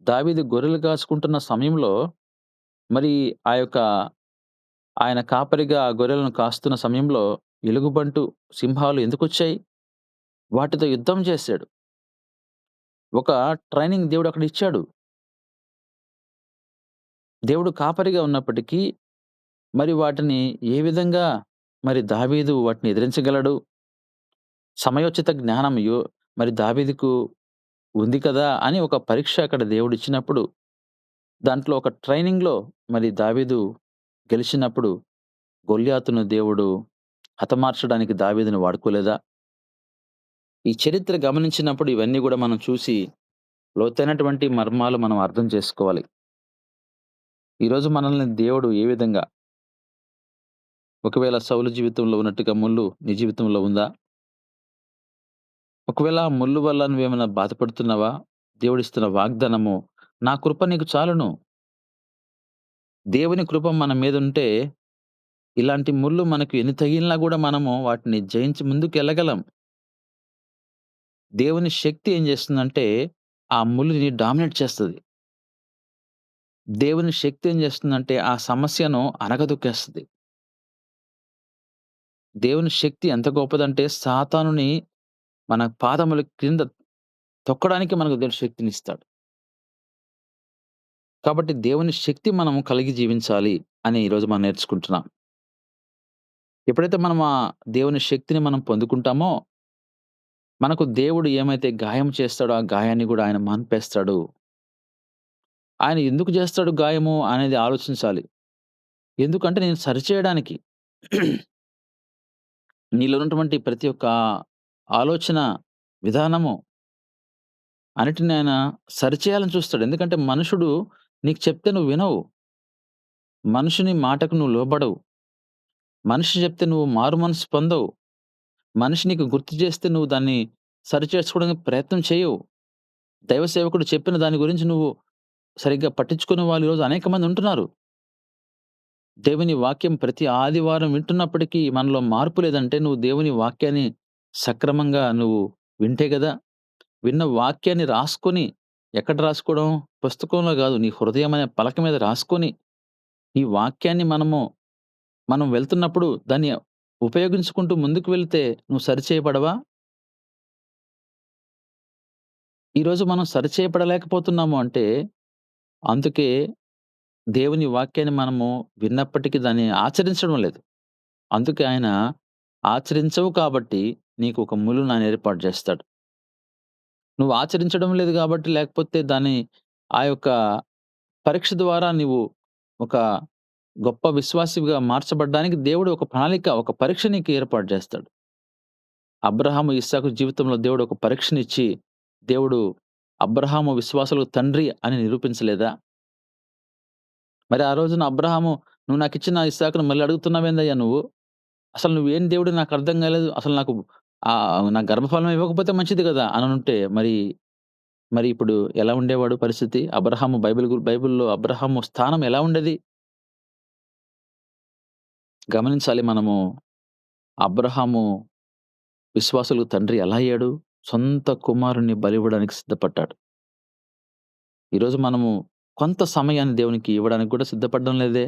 దావీదు గొర్రెలు కాసుకుంటున్న సమయంలో మరి ఆ యొక్క ఆయన కాపరిగా ఆ గొర్రెలను కాస్తున్న సమయంలో ఎలుగుబంటు, సింహాలు ఎందుకొచ్చాయి? వాటితో యుద్ధం చేశాడు. ఒక ట్రైనింగ్ దేవుడు అక్కడ ఇచ్చాడు. దేవుడు కాపరిగా ఉన్నప్పటికీ మరి వాటిని ఏ విధంగా మరి దావీదు వాటిని ఎదిరించగలడు? సమయోచిత జ్ఞానం మరి దావీదుకు ఉంది కదా అని ఒక పరీక్ష అక్కడ దేవుడిచ్చినప్పుడు, దాంట్లో ఒక ట్రైనింగ్‌లో మరి దావీదు గెలిచినప్పుడు, గొల్యాతును దేవుడు హతమార్చడానికి దావీదును వాడుకోలేదా? ఈ చరిత్ర గమనించినప్పుడు ఇవన్నీ గూడా మనం చూసి, లోతైనటువంటి మర్మాలు మనం అర్థం చేసుకోవాలి. ఈరోజు మనల్ని దేవుడు ఏ విధంగా ఒకవేళ సౌలు జీవితంలో ఉన్నట్టుగా ముల్లు నీ జీవితంలో ఉందా? ఒకవేళ ఆ ముల్లు వల్ల నువ్వేమైనా బాధపడుతున్నావా? దేవుడిస్తున్న వాగ్దానము, నా కృప నీకు చాలును. దేవుని కృప మన మీదుంటే, ఇలాంటి ముళ్ళు మనకు ఎన్ని తగిలినా గూడా మనము వాటిని జయించి ముందుకెళ్ళగలం. దేవుని శక్తి ఏం చేస్తుందంటే, ఆ ముల్లుని డామినేట్ చేస్తది. దేవుని శక్తి ఏం చేస్తుందంటే, ఆ సమస్యను అణగదొక్కేస్తది. దేవుని శక్తి ఎంత గొప్పదంటే, సాతానుని మన పాదముల క్రింద తొక్కడానికి మనకు దేవుడు శక్తినిస్తాడు. కాబట్టి దేవుని శక్తి మనం కలిగి జీవించాలి అని ఈరోజు మనం నేర్చుకుంటున్నాం. ఎప్పుడైతే మనం ఆ దేవుని శక్తిని మనం పొందుకుంటామో, మనకు దేవుడు ఏమైతే గాయం చేస్తాడో, ఆ గాయాన్ని గూడా ఆయన మాన్పేస్తాడు. ఆయన ఎందుకు చేస్తాడు గాయము అనేది ఆలోచించాలి. ఎందుకంటే నేను సరిచేయడానికి. నీలో ఉన్నటువంటి ప్రతి ఒక్క ఆలోచన విధానము అన్నిటిని ఆయన సరిచేయాలని చూస్తాడు. ఎందుకంటే మనుషుడు నీకు చెప్తే నువ్వు వినవు. మనుషుని మాటకు నువ్వు లోబడవు. మనిషి చెప్తే నువ్వు మారు మనసు పొందవు. మనిషి నీకు గుర్తు చేస్తే నువ్వు దాన్ని సరిచేసుకోవడానికి ప్రయత్నం చేయవు. దైవ సేవకుడు చెప్పిన దాని గురించి నువ్వు సరిగ్గా పట్టించుకునే వాళ్ళు ఈరోజు అనేక మంది ఉంటున్నారు. దేవుని వాక్యం ప్రతి ఆదివారం వింటున్నప్పటికీ మనలో మార్పు లేదంటే నువ్వు దేవుని వాక్యాన్ని సక్రమంగా నువ్వు వింటే గదా! విన్న వాక్యాన్ని రాసుకొని ఎక్కడ రాసుకోవడం? పుస్తకంలో గాదు. నీ హృదయం అనే పలక మీద రాసుకొని, ఈ వాక్యాన్ని మనం వెళ్తున్నప్పుడు దాన్ని ఉపయోగించుకుంటూ ముందుకు వెళ్తే నువ్వు సరిచేయబడవా? ఈరోజు మనం సరిచేయబడలేకపోతున్నాము అంటే, అందుకే దేవుని వాక్యాన్ని మనము విన్నప్పటికీ దాన్ని ఆచరించడం లేదు. అందుకే ఆయన ఆచరించవు కాబట్టి నీకు ఒక ములును ఆయన ఏర్పాటు చేస్తాడు. నువ్వు ఆచరించడం లేదు గాబట్టి లేకపోతే దాన్ని ఆ యొక్క పరీక్ష ద్వారా నీవు ఒక గొప్ప విశ్వాసిగా మార్చబడ్డానికి దేవుడు ఒక ప్రణాళిక, ఒక పరీక్ష నీకు ఏర్పాటు చేస్తాడు. అబ్రాహాము, ఇస్సాకు జీవితంలో దేవుడు ఒక పరీక్షనిచ్చి, దేవుడు అబ్రాహాము విశ్వాసులకు తండ్రి అని నిరూపించలేదా? మరి ఆ రోజున అబ్రాహాము, "నువ్వు నాకిచ్చిన ఇస్సాకును మళ్ళీ అడుగుతున్నావేందయ్యా నువ్వు? అసలు నువ్వేం దేవుడివి నాకర్థం కాలేదు. అసలు నాకు నాకు గర్భఫలం ఇవ్వకపోతే మంచిది గదా!" అననుంటే మరి ఇప్పుడు ఎలా ఉండేవాడు పరిస్థితి? అబ్రాహాము బైబిల్‌లో అబ్రాహాము స్థానం ఎలా ఉండేది? గమనించాలి మనము. అబ్రాహాము విశ్వాసులకు తండ్రి ఎలా అయ్యాడు? సొంత కుమారుడిని బలివ్వడానికి సిద్ధపడ్డాడు. ఈరోజు మనము కొంత సమయాన్ని దేవునికి ఇవ్వడానికి కూడా సిద్ధపడడం లేదే.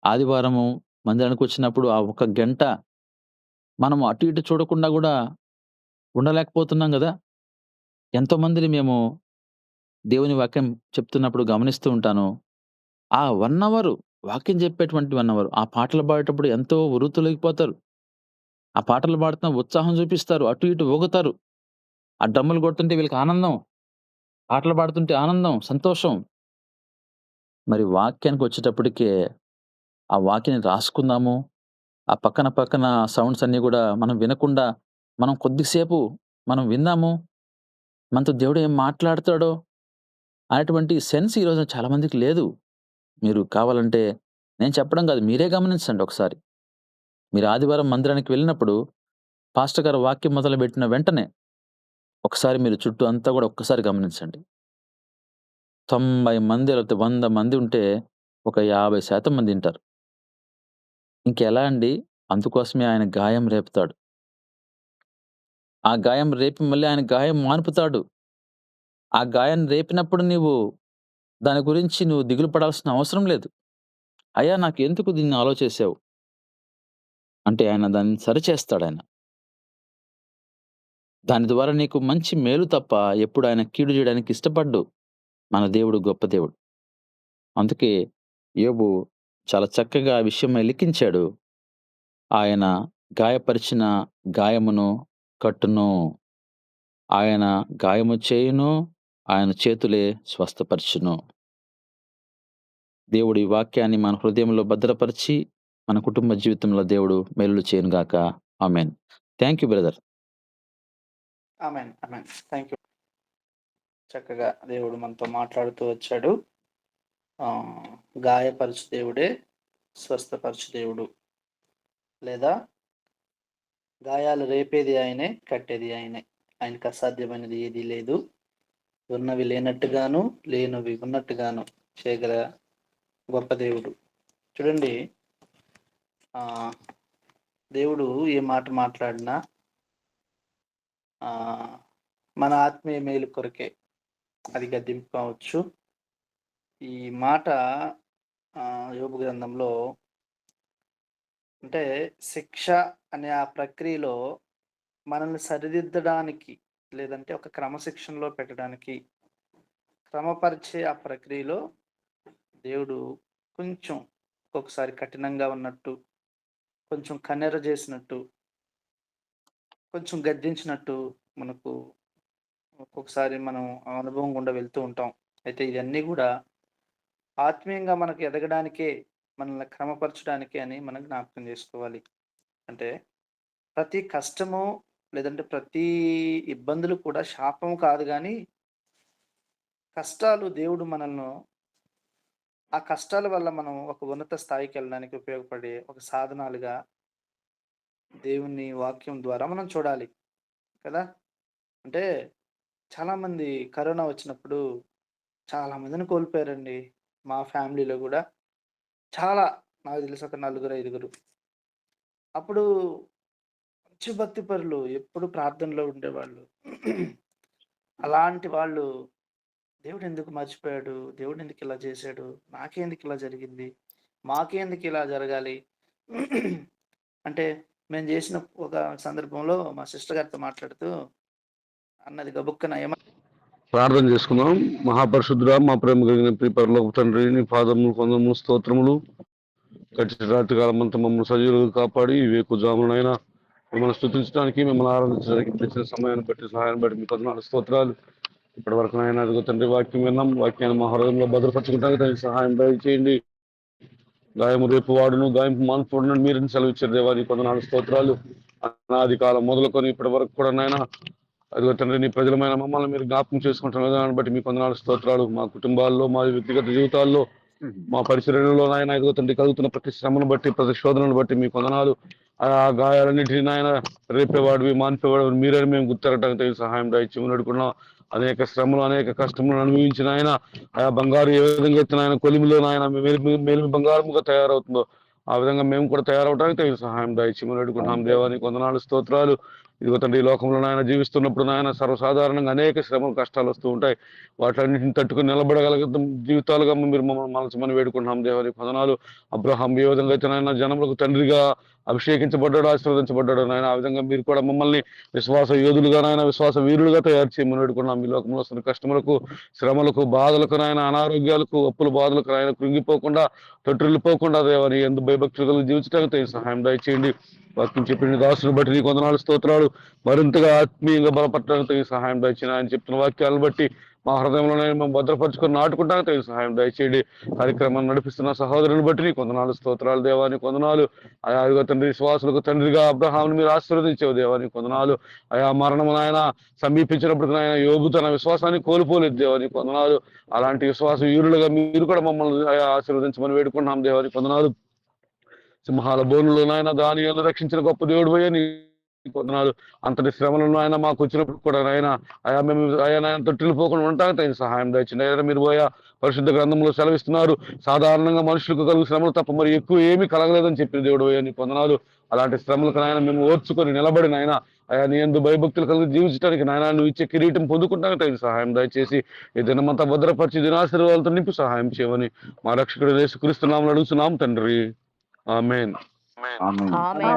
ఆదివారము మందిరానికొచ్చినప్పుడు ఆ ఒక్క గంట మనం అటు ఇటు చూడకుండా గూడా ఉండలేకపోతున్నాం గదా! ఎంతోమందిని మేము దేవుని వాక్యం చెప్తున్నప్పుడు గమనిస్తూ ఉంటాను. ఆ 1 అవర్ వాక్యం చెప్పేటువంటి 1 అవర్ ఆ పాటలు పాడేటప్పుడు ఎంతో ఉర్రూతలూగిపోతారు. ఆ పాటలు పాడుతున్న ఉత్సాహం చూపిస్తారు. అటు ఇటు ఊగుతారు. ఆ డ్రమ్ములు కొడుతుంటే వీళ్ళకి ఆనందం. పాటలు పాడుతుంటే ఆనందం, సంతోషం. మరి వాక్యానికొచ్చేటప్పటికే ఆ వాక్యాన్ని రాసుకుందాము. ఆ పక్కన సౌండ్స్ అన్నీ గూడా మనం వినకుండా మనం కొద్దిసేపు మనం విందాము. మనతో దేవుడు ఏం మాట్లాడతాడో అనేటువంటి సెన్స్ ఈ రోజున చాలా మందికి లేదు. మీరు కావాలంటే నేను చెప్పడం గాదు. మీరే గమనించండి ఒకసారి. మీరు ఆదివారం మందిరానికి వెళ్ళినప్పుడు పాస్టర్ గారు వాక్యం మొదలుపెట్టిన వెంటనే ఒకసారి మీరు చుట్టూ అంతా గూడా ఒక్కసారి గమనించండి. 90 మంది లేకపోతే 100 మంది ఉంటే ఒక 50% మంది ఇంటారు. ఇంకెలా అండి? అందుకోసమే ఆయన గాయం రేపుతాడు. ఆ గాయం రేపి మళ్ళీ ఆయన గాయం మాన్పుతాడు. ఆ గాయాన్ని రేపినప్పుడు దాని గురించి నువ్వు దిగులు పడాల్సిన అవసరం లేదు. అయ్యా! నాకెందుకు దీన్ని అలో చేశావు? అంటే ఆయన దాన్ని సరిచేస్తాడాయన. దాని ద్వారా నీకు మంచి మేలు తప్ప ఎప్పుడు ఆయన కీడు జేయడానికి ఇష్టపడడు. మన దేవుడు గొప్ప దేవుడు. అందుకే యోబు చాలా చక్కగా ఆ విషయమై లిఖించాడు. ఆయన గాయపరిచిన గాయమును కట్టును. ఆయన గాయము చేయును. ఆయన చేతులే స్వస్థపరచును. దేవుడు ఈ వాక్యాన్ని మన హృదయంలో భద్రపరిచి, మన కుటుంబ జీవితంలో దేవుడు మేలులు చేయనుగాక. ఆమేన్. Thank you brother. ఆమేన్. ఆమేన్. Thank you. చక్కగా దేవుడు మనతో మాట్లాడుతూ వచ్చాడు. గాయపరచు దేవుడే స్వస్థపరచు దేవుడు. లేదా గాయాలు రేపేది ఆయనే, కట్టేది ఆయనే. ఆయనకు అసాధ్యమైనది ఏదీ లేదు. ఉన్నవి లేనట్టుగాను, లేనివి ఉన్నట్టుగాను చేయగల గొప్ప దేవుడు. చూడండి, ఆహ్, దేవుడు ఏ మాట మాట్లాడినా ఆహ్, మన ఆత్మీయ మేలు కొరకే. అది గద్దింపు కావచ్చు. ఈ మాట యోబు గ్రంథంలో అంటే శిక్ష అనే ఆ ప్రక్రియలో మనల్ని సరిదిద్దడానికి, లేదంటే ఒక క్రమశిక్షణలో పెట్టడానికి, క్రమపరిచే ఆ ప్రక్రియలో దేవుడు కొంచెం ఒక్కొక్కసారి కఠినంగా ఉన్నట్టు, కొంచెం కన్నెర చేసినట్టు, కొంచెం గద్దించినట్టు మనకు ఒక్కొక్కసారి మనం ఆ అనుభవం గుండా వెళ్తూ ఉంటాం. అయితే ఇవన్నీ గూడా ఆత్మీయంగా మనకు ఎదగడానికే, మనల్ని క్రమపరచడానికే అని మనం జ్ఞాపకం చేసుకోవాలి. అంటే ప్రతి కష్టము లేదంటే ప్రతి ఇబ్బందులు కూడా శాపం కాదు గానీ, కష్టాలు దేవుడు మనల్ని ఆ కష్టాల వల్ల మనం ఒక ఉన్నత స్థాయికెళ్ళడానికి ఉపయోగపడే ఒక సాధనాలుగా దేవుని వాక్యం ద్వారా మనం చూడాలి కదా! అంటే చాలామంది కరోనా వచ్చినప్పుడు చాలా మందిని కోల్పోయారండి. మా ఫ్యామిలీలో గూడా చాలా నాకు తెలిసి ఒక నలుగురు, ఐదుగురు. అప్పుడు మంచి భక్తిపరులు ఎప్పుడు ప్రార్థనలో ఉండేవాళ్ళు. అలాంటి వాళ్ళు దేవుడెందుకు మర్చిపోయాడు? దేవుడెందుకు ఇలా చేశాడు? నాకెందుకు ఇలా జరిగింది? మాకెందుకు ఇలా జరగాలి? అంటే మేము చేసిన ఒక సందర్భంలో మా సిస్టర్ గారితో మాట్లాడుతూ అన్నది గబుక్కన ప్రార్థన చేసుకుందాం. మహాపరిశుద్ధుడా, మా ప్రేమ కలిగిన పరలోక తండ్రి, నీ పాదములు కొందము స్తోత్రములు. గడిచిన రాత్రి కాలం అంతా మమ్మల్ని సజీవులుగా కాపాడి వేకుజామునైనా మిమ్మల్ని స్తుతించడానికి, మిమ్మల్ని ఆరాధించడానికి ఇచ్చిన సమయాన్ని బట్టి, సహాయాన్ని బట్టి మీ 14 స్తోత్రాలు. ఇప్పటి వరకు నాయన అదిగో తండ్రి వాక్యం విన్నాం. వాక్యాన్ని మా హృదయంలో భద్రపరచుకుంటానికి తగిన సహాయం దయచేయండి. గాయము రేపు వాడును, గాయం మాన్పుడును మీరు సెలవిచ్చారు దేవా, నీ 14 స్తోత్రాలు. అనాది కాలం మొదలుకొని ఇప్పటి వరకు కూడా నాయన అదిగో తండ్రి నీ ప్రజలమైన మమ్మల్ని మీరు జ్ఞాపకం చేసుకుంటున్న విధానాన్ని బట్టి మీ 14 స్తోత్రాలు. మా కుటుంబాల్లో, మా వ్యక్తిగత జీవితాల్లో, మా పరిచర్యలో నాయన అదిగో తండ్రి కలుగుతున్న ప్రతి శ్రమను బట్టి, ప్రతి శోధనను బట్టి మీ కొందనాలు ఆ గాయాలన్నింటినీ నాయన రేపేవాడివి, మాన్పేవాడివి మీరని మేము గుర్తెరగడానికి తగిన సహాయం దయచేసి నడుకున్నాం. అనేక శ్రమలు, అనేక కష్టములను అనుభవించిన ఆయన ఆ బంగారు ఏ విధంగా ఎత్తిన ఆయన కొలిమిలో నాయన మేలు బంగారముగా తయారవుతుందో ఆ విధంగా మేము కూడా తయారవడానికి తగిన సహాయం దయచేసి నడుకుంటున్నాం. దేవానికి 14 స్తోత్రాలు. ఇదిగో తండ్రి ఈ లోకంలో నాయన జీవిస్తున్నప్పుడు నాయన సర్వసాధారణంగా అనేక శ్రమలు, కష్టాలు వస్తూ ఉంటాయి. వాటన్నింటిని తట్టుకుని నిలబడగల జీవితాలుగా మీరు మమ్మల్ని మనసుమని వేడుకుంటున్నాం. దేవానికి 14 అబ్రహాం ఏ విధంగా అయితే నాయన జనములకు తండ్రిగా అభిషేకించబడ్డాడు, ఆశీర్వదించబడ్డాడు నాయన, ఆ విధంగా మీరు కూడా మమ్మల్ని విశ్వాస యోధులుగా నాయన, విశ్వాస వీరులుగా తయారు చేయమని వేడుకున్నాం. ఈ లోకంలో వస్తున్న కష్టములకు, శ్రమలకు, బాధలకు నాయన, అనారోగ్యాలకు, అప్పుల బాధలకు నాయన కృంగిపోకుండా, తొట్టిల్లిపోకుండా దేవని ఎందు భయభక్తులు జీవించడానికి సహాయం దయచేయండి. వాక్యం చెప్పిన దాసుని బట్టి నీ 14 స్తోత్రాలు. మరింతగా ఆత్మీయంగా బలపడటానికి సహాయం దయచేయండి. ఆయన చెప్తున్న వాక్యాలను బట్టి మా హృదయంలోనే మేము భద్రపరుచుకొని నాటుకుంటానికి తగిన సహాయం దయచేయండి. కార్యక్రమాన్ని నడిపిస్తున్న సహోదరుని బట్టి నీ 14 స్తోత్రాలు దేవాని కొందనాలు. ఆయా తండ్రి విశ్వాసులకు తండ్రిగా అబ్రహాముని మీరు ఆశీర్వదించావు దేవాని కొందనాలు. ఆయా మరణము నాయన సమీపించినప్పుడు నాయన యోబు తన విశ్వాసాన్ని కోల్పోలేదు దేవాని కొందనాలు. అలాంటి విశ్వాస వీరులుగా మీరు కూడా మమ్మల్ని ఆయా ఆశీర్వదించమని వేడుకుంటున్నాం దేవాని కొందనాలు. సింహాల బోనులో నాయన దానియేలును రక్షించిన గొప్ప దేవుడు పోయే నీ కొందనాలు. అంతటి శ్రమలను ఆయన మాకు వచ్చినప్పుడు కూడా నాయన ఆయా మేము ఆయా నాయన తొట్టిల్లిపోకుండా ఉండటానికి తగిన సహాయం దయచేయండి. మీరు పోయా పరిశుద్ధ గ్రంథంలో సెలవిస్తున్నారు, సాధారణంగా మనుషులకు కలుగు శ్రమలు తప్ప మరి ఎక్కువ ఏమీ కలగలేదని చెప్పిన దేవుడు పోయా నీ కొందనాలు. అలాంటి శ్రమలకు నాయన మేము ఓర్చుకొని నిలబడి నాయన ఆయా నీ ఎందు భయభక్తులు కలిగి జీవించడానికి నాయన నువ్వు ఇచ్చే కిరీటం పొందుకుంటానికి తగిన సహాయం దయచేసి ఈ దినమంతా భద్రపరిచి దినాశీర్వాదాలతో నింపి సహాయం చేయమని మా రక్షకుడు యేసుక్రీస్తునామమున అడుగుతున్నాం తండ్రి. ఆమేన్. ఆమేన్.